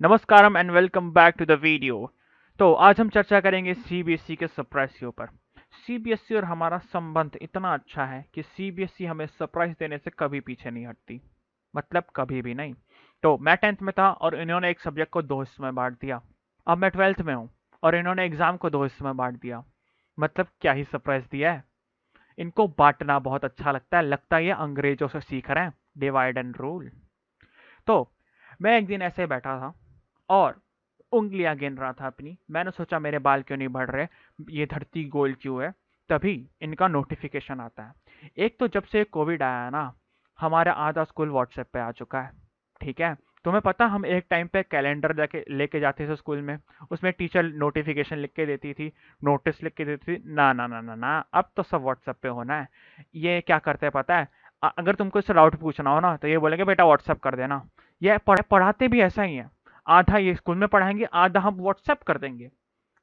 नमस्कारम and welcome back to the video. तो आज हम चर्चा करेंगे सीबीएसई के सरप्राइज के ऊपर। सीबीएसई और हमारा संबंध इतना अच्छा है कि सीबीएसई हमें सरप्राइज देने से कभी पीछे नहीं हटती, मतलब कभी भी नहीं। तो मैं 10th में था और इन्होंने एक सब्जेक्ट को दो हिस्सों में बांट दिया। अब मैं 12th में हूँ और इन्होंने एग्जाम को दो हिस्सों में बांट दिया। मतलब क्या ही सरप्राइज दिया है। इनको बांटना बहुत अच्छा लगता है ये अंग्रेजों से सीख रहे हैं, डिवाइड एंड रूल। तो मैं एक दिन ऐसे बैठा था और उंगलियां गिन रहा था अपनी। मैंने सोचा मेरे बाल क्यों नहीं बढ़ रहे, ये धरती गोल क्यों है। तभी इनका नोटिफिकेशन आता है। एक तो जब से कोविड आया है ना, हमारा आधा स्कूल व्हाट्सएप पे आ चुका है। ठीक है। तुम्हें पता हम एक टाइम पे कैलेंडर जाके लेके जाते थे स्कूल में, उसमें टीचर नोटिफिकेशन लिख के देती थी, नोटिस लिख के देती थी। ना ना ना ना ना, अब तो सब व्हाट्सएप पे होना है। ये क्या करते हैं पता है? अगर तुमको इससे डाउट पूछना हो ना तो ये बोलेंगे बेटा व्हाट्सएप कर देना। ये पढ़ाते भी ऐसा ही है। आधा ये स्कूल में पढ़ाएंगे, आधा हम व्हाट्सएप कर देंगे।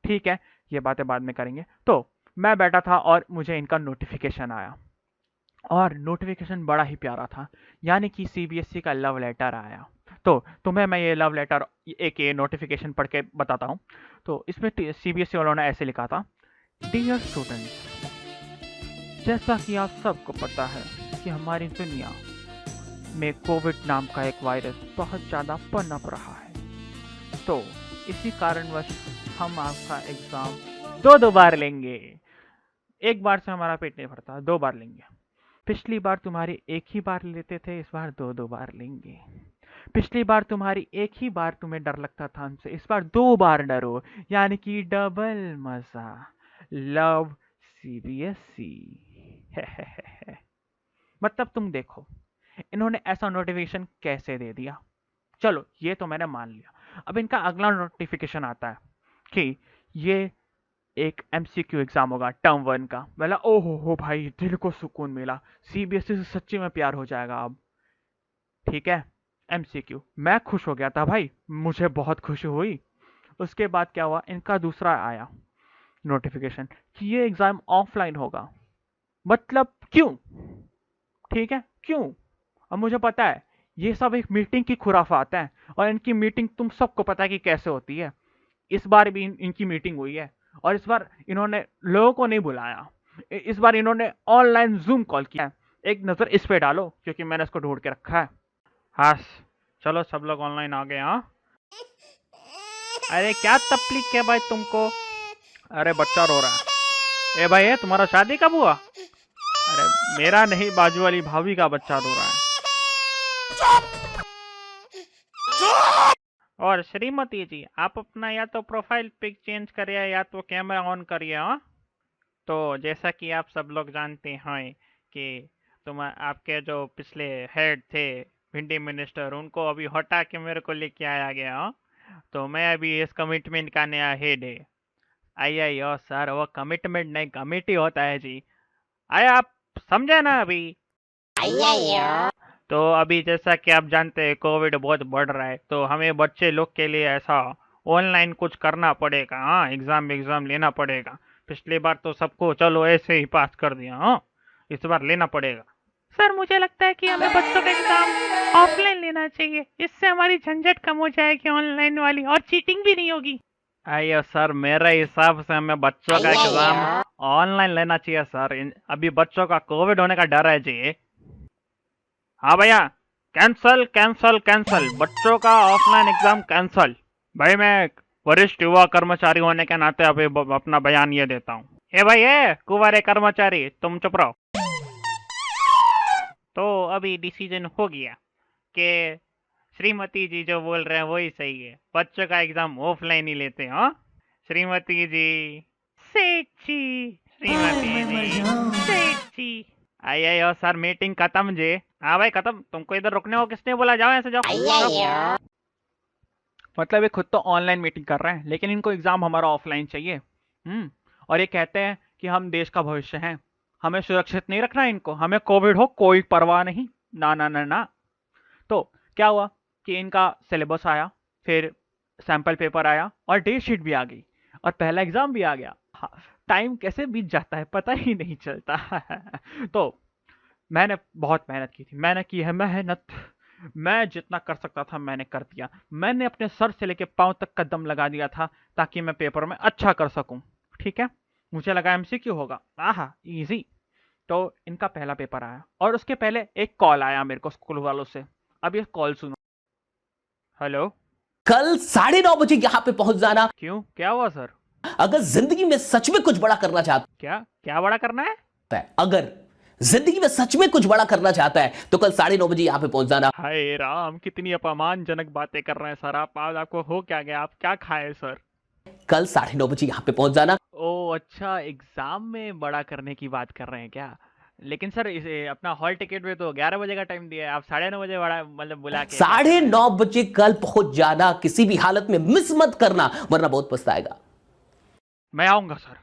ठीक है, ये बातें बाद में करेंगे। तो मैं बैठा था और मुझे इनका नोटिफिकेशन आया और नोटिफिकेशन बड़ा ही प्यारा था। यानी कि सीबीएसई का लव लेटर आया। तो तुम्हें मैं ये लव लेटर, एक ये नोटिफिकेशन पढ़ के बताता हूँ। तो इसमें सीबीएसई वालों ने ऐसे लिखा था। डियर स्टूडेंट्स, जैसा कि आप सबको पता है कि हमारी दुनिया में कोविड नाम का एक वायरस बहुत ज़्यादा पनप रहा है। तो इसी कारणवश हम आपका एग्जाम दो बार लेंगे। एक बार से हमारा पेट नहीं भरता, दो बार लेंगे। पिछली बार तुम्हारी एक ही बार लेते थे, इस बार दो बार लेंगे। पिछली बार तुम्हारी एक ही बार तुम्हें डर लगता था हमसे, इस बार दो बार डरो। यानी कि डबल मजा। Love CBSE. मतलब तुम देखो, इन्होंने ऐसा नोटिफिकेशन कैसे दे दिया। चलो ये तो मैंने मान लिया। अब इनका अगला नोटिफिकेशन आता है कि ये एक एमसीक्यू एग्जाम होगा टर्म वन का। बोला ओहो हो भाई, दिल को सुकून मिला, सीबीएसई से सच्ची में प्यार हो जाएगा अब। ठीक है, एमसीक्यू। मैं खुश हो गया था भाई, मुझे बहुत खुशी हुई। उसके बाद क्या हुआ, इनका दूसरा आया नोटिफिकेशन कि ये एग्जाम ऑफलाइन होगा। मतलब क्यों? ठीक है, क्यों? अब मुझे पता है ये सब एक मीटिंग की खुराफात है और इनकी मीटिंग तुम सबको पता है कि कैसे होती है। इस बार भी इनकी मीटिंग हुई है और इस बार इन्होंने लोगों को नहीं बुलाया। इस बार इन्होंने ऑनलाइन जूम कॉल किया है। एक नज़र इस पे डालो क्योंकि मैंने इसको ढूंढ के रखा है। हाँ, चलो सब लोग ऑनलाइन आ गए। हाँ, अरे क्या तकलीफ है भाई तुमको? अरे बच्चा रो रहा है। ए भाई, ये तुम्हारा शादी कब हुआ? अरे मेरा नहीं, बाजू वाली भाभी का बच्चा रो रहा है। और श्रीमती जी, आप अपना या तो प्रोफाइल पिक चेंज करिए या तो कैमरा ऑन करिए। हाँ, तो जैसा कि आप सब लोग जानते हैं कि तुम आपके जो पिछले हेड थे, भिंडी मिनिस्टर, उनको अभी हटा के मेरे को लेके आया गया। हाँ? तो मैं अभी इस कमिटमेंट का नया हेड है। आई आई ओ सर, वो कमिटमेंट नहीं कमिटी होता है जी। आया आप, समझे ना अभी? तो अभी जैसा कि आप जानते हैं कोविड बहुत बढ़ रहा है, तो हमें बच्चे लोग के लिए ऐसा ऑनलाइन कुछ करना पड़ेगा। हाँ, एग्जाम एग्जाम लेना पड़ेगा। पिछली बार तो सबको चलो ऐसे ही पास कर दिया। हाँ, इस बार लेना पड़ेगा। सर मुझे लगता है कि हमें बच्चों का एग्जाम ऑफलाइन लेना चाहिए, इससे हमारी झंझट कम हो जाएगी ऑनलाइन वाली, और चीटिंग भी नहीं होगी। अयो सर, मेरे हिसाब से हमें बच्चों का एग्जाम ऑनलाइन लेना चाहिए सर। अभी बच्चों का कोविड होने का डर है जी। हाँ भैया, कैंसल कैंसल कैंसल, बच्चों का ऑफलाइन एग्जाम कैंसल। भाई मैं वरिष्ठ युवा कर्मचारी होने के नाते अभी अपना बयान ये देता हूँ। ए भाई, ए कुंवारे कर्मचारी, तुम चुप रहो। तो अभी डिसीजन हो गया कि श्रीमती जी जो बोल रहे हैं वही सही है, बच्चों का एग्जाम ऑफलाइन ही लेते हैं। हाँ, श्रीमती जी, सेठ जी, श्रीमती जी, सेठ जी। आई आई ओ सर, मीटिंग खत्म जी। हाँ भाई खत्म, तुमको इधर रुकने को किसने बोला? जाओ ऐसे, जाओ जाओ। मतलब ये खुद तो ऑनलाइन मीटिंग कर रहे हैं लेकिन इनको एग्जाम हमारा ऑफलाइन चाहिए। और ये कहते हैं कि हम देश का भविष्य हैं, हमें सुरक्षित नहीं रखना है इनको, हमें कोविड हो कोई परवाह नहीं। ना ना ना ना। तो क्या हुआ कि इनका सिलेबस आया, फिर सैंपल पेपर आया और डेट शीट भी आ गई और पहला एग्जाम भी आ गया। हाँ, टाइम कैसे बीत जाता है पता ही नहीं चलता। तो मैंने बहुत मेहनत की थी, मैंने की है मेहनत। मैं जितना कर सकता था मैंने कर दिया। मैंने अपने सर से लेके पाँव तक का दम लगा दिया था ताकि मैं पेपर में अच्छा कर सकूं। ठीक है, मुझे लगा एमसीक्यू होगा, आहा इजी। तो इनका पहला पेपर आया और उसके पहले एक कॉल आया मेरे को स्कूल वालों से। अब ये कॉल सुनो। हेलो। कल 9:30 बजे यहां पे पहुंच जाना। क्यों, क्या हुआ सर? अगर जिंदगी में सच में कुछ बड़ा करना चाहता क्या क्या बड़ा करना है? है, अगर जिंदगी में सच में कुछ बड़ा करना चाहता है तो कल 9:30 बजे यहां पे पहुंच जाना। हाय राम, कितनी अपमानजनक बातें कर रहे हैं सर आप। आज आपको हो क्या गया? आप क्या खाए सर? कल 9:30 बजे यहां पे पहुंच जाना। ओ अच्छा, एग्जाम में बड़ा करने की बात कर रहे हैं क्या? लेकिन सर इसे अपना हॉल टिकट में तो 11 बजे का टाइम दिया है, आप 9:30 बजे बड़ा मतलब बुला के क्या कर रहे हैं? 9:30 बजे कल पहुंच जाना, किसी भी हालत में मिस मत करना वरना बहुत पछताएगा। मैं आऊंगा सर,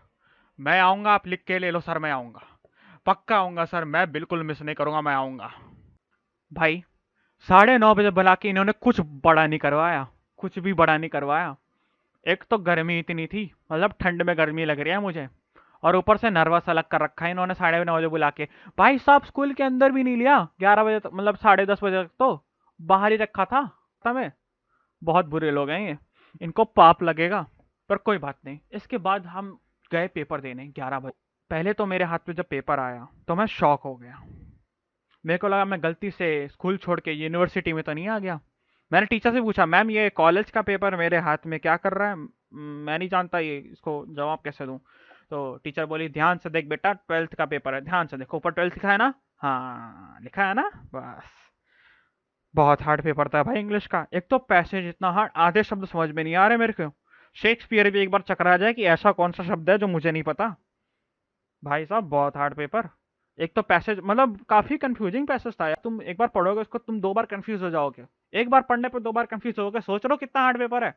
मैं आऊंगा, आप लिख के ले लो सर, मैं आऊंगा, पक्का आऊंगा सर, मैं बिल्कुल मिस नहीं करूंगा, मैं आऊंगा। भाई 9:30 बजे बुला के इन्होंने कुछ बड़ा नहीं करवाया, कुछ भी बड़ा नहीं करवाया। एक तो गर्मी इतनी थी, मतलब ठंड में गर्मी लग रही है मुझे, और ऊपर से नर्वस अलग कर रखा है इन्होंने 9:30 बजे बुला के। भाई साहब स्कूल के अंदर भी नहीं लिया 11 बजे तक, मतलब 10:30 बजे तक तो बाहर ही रखा था हमें। बहुत बुरे लोग हैं ये, इनको पाप लगेगा। पर कोई बात नहीं। इसके बाद हम गए पेपर देने 11 बजे। पहले तो मेरे हाथ में जब पेपर आया तो मैं शॉक हो गया। मेरे को लगा मैं गलती से स्कूल छोड़ के यूनिवर्सिटी में तो नहीं आ गया। मैंने टीचर से पूछा, मैम ये कॉलेज का पेपर मेरे हाथ में क्या कर रहा है? मैं नहीं जानता ये, इसको जवाब कैसे दूं? तो टीचर बोली, ध्यान से देख बेटा, 12th का पेपर है, ध्यान से देखो, ऊपर 12th लिखा है ना? हाँ लिखा है ना, बस। बहुत हार्ड पेपर था भाई इंग्लिश का। एक तो पैसेज इतना हार्ड, आधे शब्द समझ में नहीं आ रहे मेरे को। शेक्सपियर भी एक बार चकरा जाए कि ऐसा कौन सा शब्द है जो मुझे नहीं पता। भाई साहब बहुत हार्ड पेपर। एक तो पैसेज मतलब काफी कंफ्यूजिंग पैसेज था यार। तुम एक बार पढ़ोगे उसको, तुम दो बार कंफ्यूज हो जाओगे। एक बार पढ़ने पर दो बार कंफ्यूज होगे, सोच लो कितना हार्ड पेपर है।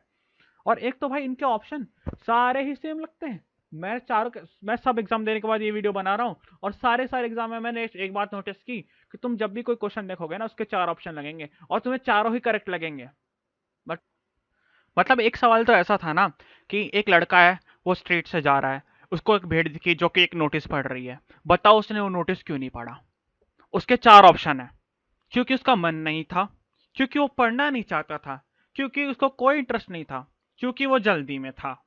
और एक तो भाई इनके ऑप्शन सारे ही सेम लगते हैं। मैं सब एग्जाम देने के बाद ये वीडियो बना रहा हूँ, और सारे सारे एग्जाम में मैंने एक बात नोटिस की कि तुम जब भी कोई क्वेश्चन देखोगे ना, उसके 4 ऑप्शन लगेंगे और तुम्हें चारों ही करेक्ट लगेंगे। बट मतलब एक सवाल तो ऐसा था ना कि एक लड़का है, वो स्ट्रीट से जा रहा है, उसको एक भेड़ दिखी जो कि एक नोटिस पढ़ रही है। बताओ उसने वो नोटिस क्यों नहीं पढ़ा? उसके 4 ऑप्शन है। क्योंकि उसका मन नहीं था, क्योंकि वो पढ़ना नहीं चाहता था, क्योंकि उसको कोई इंटरेस्ट नहीं था, क्योंकि वो जल्दी में था।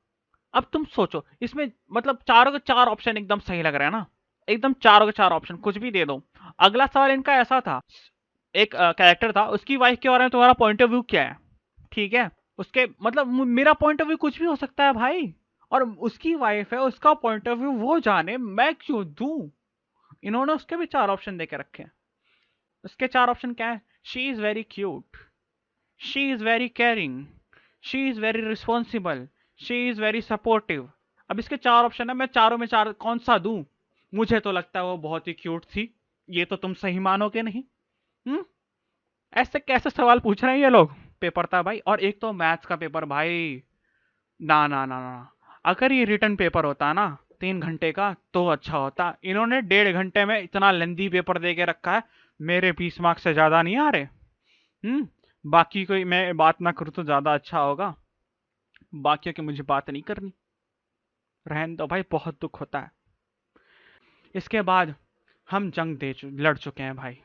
अब तुम सोचो इसमें, मतलब चारों के 4 ऑप्शन एकदम सही लग रहा है ना? एकदम चारों के 4 ऑप्शन कुछ भी दे दो। अगला सवाल इनका ऐसा था, एक कैरेक्टर था, उसकी वाइफ के बारे में तुम्हारा पॉइंट ऑफ व्यू क्या है? ठीक है, उसके मतलब मेरा पॉइंट ऑफ व्यू कुछ भी हो सकता है भाई, और उसकी वाइफ है, उसका पॉइंट ऑफ व्यू वो जाने, मैं क्यों दूं? इन्होंने उसके भी 4 ऑप्शन देके रखे हैं। उसके 4 ऑप्शन क्या है? She is very cute, she is very caring, she is very responsible, she is very supportive. अब इसके 4 ऑप्शन है, मैं चारों में चार कौन सा दूं? मुझे तो लगता है वो बहुत ही क्यूट थी। ये तो तुम सही मानोगे नहीं। हम्म, ऐसे कैसे सवाल पूछ रहे हैं ये लोग? पेपर था भाई, और एक तो मैथ्स का पेपर भाई। ना ना ना ना, अगर ये रिटर्न पेपर होता ना 3 घंटे का तो अच्छा होता। इन्होंने 1.5 घंटे में इतना लेंदी पेपर दे के रखा है। मेरे 20 मार्क्स से ज्यादा नहीं आ रहे। बाकी कोई मैं बात ना करूँ तो ज्यादा अच्छा होगा। बाकियों की मुझे बात नहीं करनी। रहने दो भाई, बहुत दुख होता है। इसके बाद हम जंग लड़ चुके हैं भाई।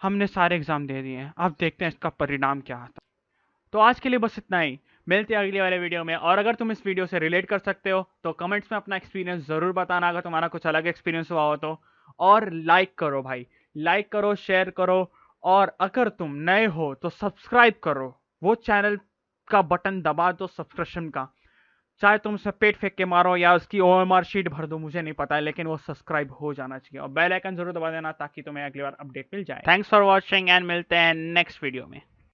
हमने सारे एग्जाम दे दिए हैं, अब देखते हैं इसका परिणाम क्या आता है। तो आज के लिए बस इतना ही। मिलते हैं अगले वाले वीडियो में। और अगर तुम इस वीडियो से रिलेट कर सकते हो तो कमेंट्स में अपना एक्सपीरियंस ज़रूर बताना, अगर तुम्हारा कुछ अलग एक्सपीरियंस हुआ हो तो। और लाइक करो भाई, लाइक करो, शेयर करो। और अगर तुम नए हो तो सब्सक्राइब करो, वो चैनल का बटन दबा दो सब्सक्रिप्शन का। चाहे तुम उसे पेट फेंक के मारो या उसकी ओएमआर शीट भर दो, मुझे नहीं पता है, लेकिन वो सब्सक्राइब हो जाना चाहिए। और बेल आइकन जरूर दबा देना ताकि तुम्हें अगली बार अपडेट मिल जाए। थैंक्स फॉर वॉचिंग एंड मिलते हैं नेक्स्ट वीडियो में।